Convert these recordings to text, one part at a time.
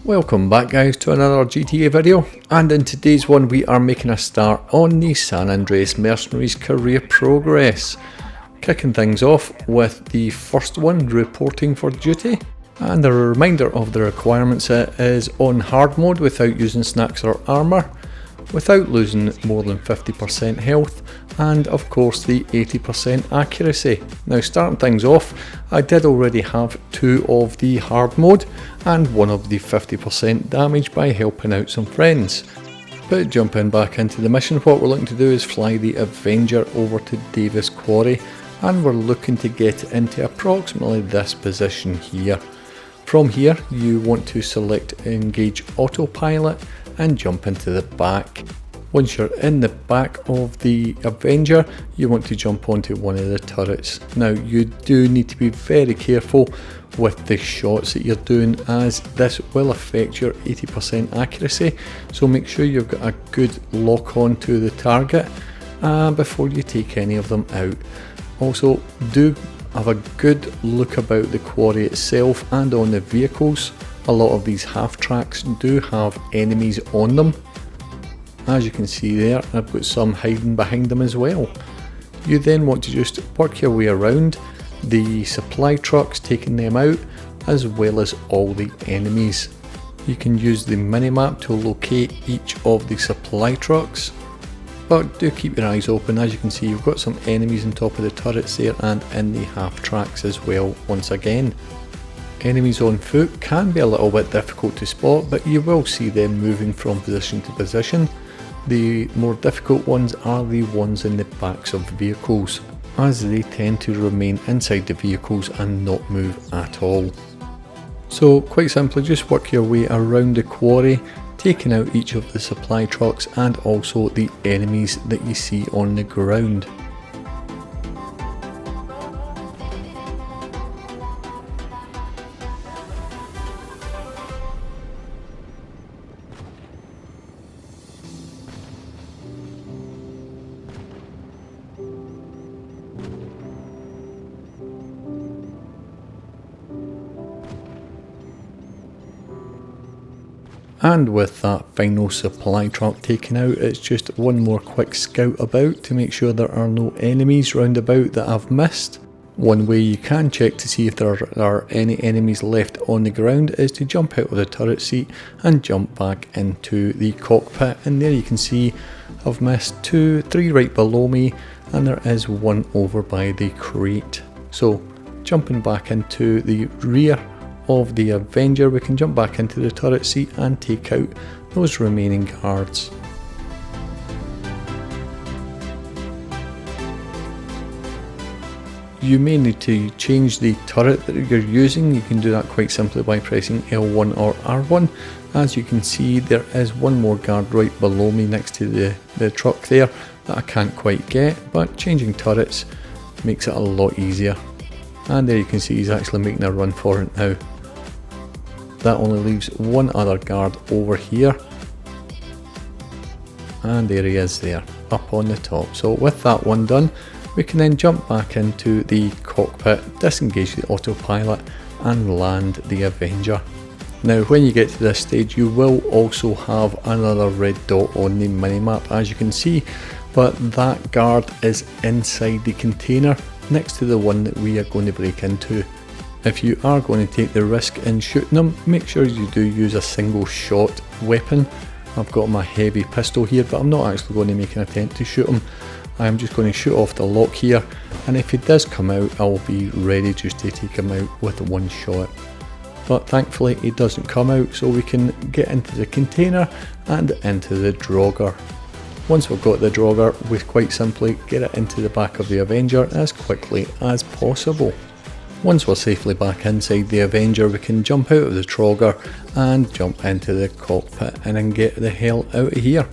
Welcome back guys to another GTA video, and in today's one we are making a start on the San Andreas Mercenaries career progress. Kicking things off with the first one, reporting for duty. And a reminder of the requirements: it is on hard mode without using snacks or armour, without losing more than 50% health, and of course the 80% accuracy. Now starting things off, I did already have 2 of the hard mode and 1 of the 50% damage by helping out some friends. But jumping back into the mission, what we're looking to do is fly the Avenger over to Davis Quarry, and we're looking to get into approximately this position here. From here you want to select engage autopilot and jump into the back. Once you're in the back of the Avenger, you want to jump onto one of the turrets. Now you do need to be very careful with the shots that you're doing, as this will affect your 80% accuracy, so make sure you've got a good lock on to the target before you take any of them out. Also do have a good look about the quarry itself and on the vehicles. A lot of these half tracks do have enemies on them. As you can see there, I've got some hiding behind them as well. You then want to just work your way around the supply trucks, taking them out, as well as all the enemies. You can use the minimap to locate each of the supply trucks, but do keep your eyes open. As you can see, you've got some enemies on top of the turrets there and in the half tracks as well once again. Enemies on foot can be a little bit difficult to spot, but you will see them moving from position to position. The more difficult ones are the ones in the backs of vehicles, as they tend to remain inside the vehicles and not move at all. So quite simply, just work your way around the quarry, taking out each of the supply trucks and also the enemies that you see on the ground. And with that final supply truck taken out, it's just one more quick scout about to make sure there are no enemies round about that I've missed. One way you can check to see if there are any enemies left on the ground is to jump out of the turret seat and jump back into the cockpit, and there you can see I've missed 3 right below me, and there is 1 over by the crate. So jumping back into the rear of the Avenger, we can jump back into the turret seat and take out those remaining guards. You may need to change the turret that you're using. You can do that quite simply by pressing L1 or R1. As you can see, there is 1 more guard right below me next to the truck there that I can't quite get, but changing turrets makes it a lot easier. And there you can see he's actually making a run for it now. That only leaves 1 other guard over here, and there he is there, up on the top. So with that one done, we can then jump back into the cockpit, disengage the autopilot and land the Avenger. Now when you get to this stage, you will also have another red dot on the minimap, as you can see, but that guard is inside the container next to the one that we are going to break into. If you are going to take the risk in shooting them, make sure you do use a single shot weapon. I've got my heavy pistol here, but I'm not actually going to make an attempt to shoot him. I'm just going to shoot off the lock here, and if he does come out, I'll be ready just to take him out with 1 shot. But thankfully he doesn't come out, so we can get into the container and into the drogger. Once we've got the drogger, we quite simply get it into the back of the Avenger as quickly as possible. Once we're safely back inside the Avenger, we can jump out of the drogger and jump into the cockpit and then get the hell out of here.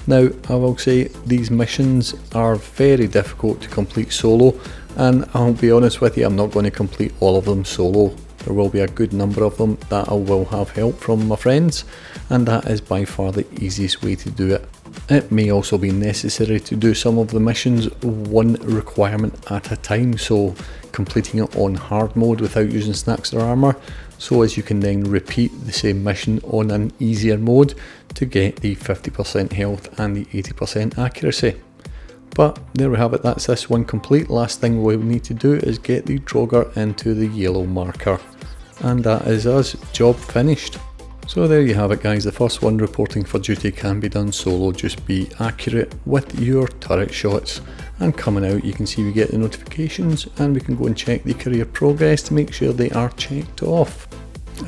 Now I will say these missions are very difficult to complete solo, and I'll be honest with you, I'm not going to complete all of them solo. There will be a good number of them that I will have help from my friends, and that is by far the easiest way to do it. It may also be necessary to do some of the missions 1 requirement at a time, so completing it on hard mode without using snacks or armour so as you can then repeat the same mission on an easier mode to get the 50% health and the 80% accuracy. But there we have it, that's this one complete. Last thing we need to do is get the Draugr into the yellow marker. And that is us, job finished. So there you have it guys, the first one reporting for duty can be done solo, just be accurate with your turret shots. And coming out you can see we get the notifications and we can go and check the career progress to make sure they are checked off.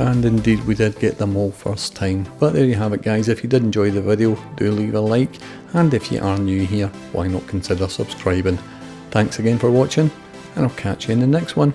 And indeed we did get them all first time. But there you have it guys, if you did enjoy the video do leave a like, and if you are new here why not consider subscribing. Thanks again for watching and I'll catch you in the next one.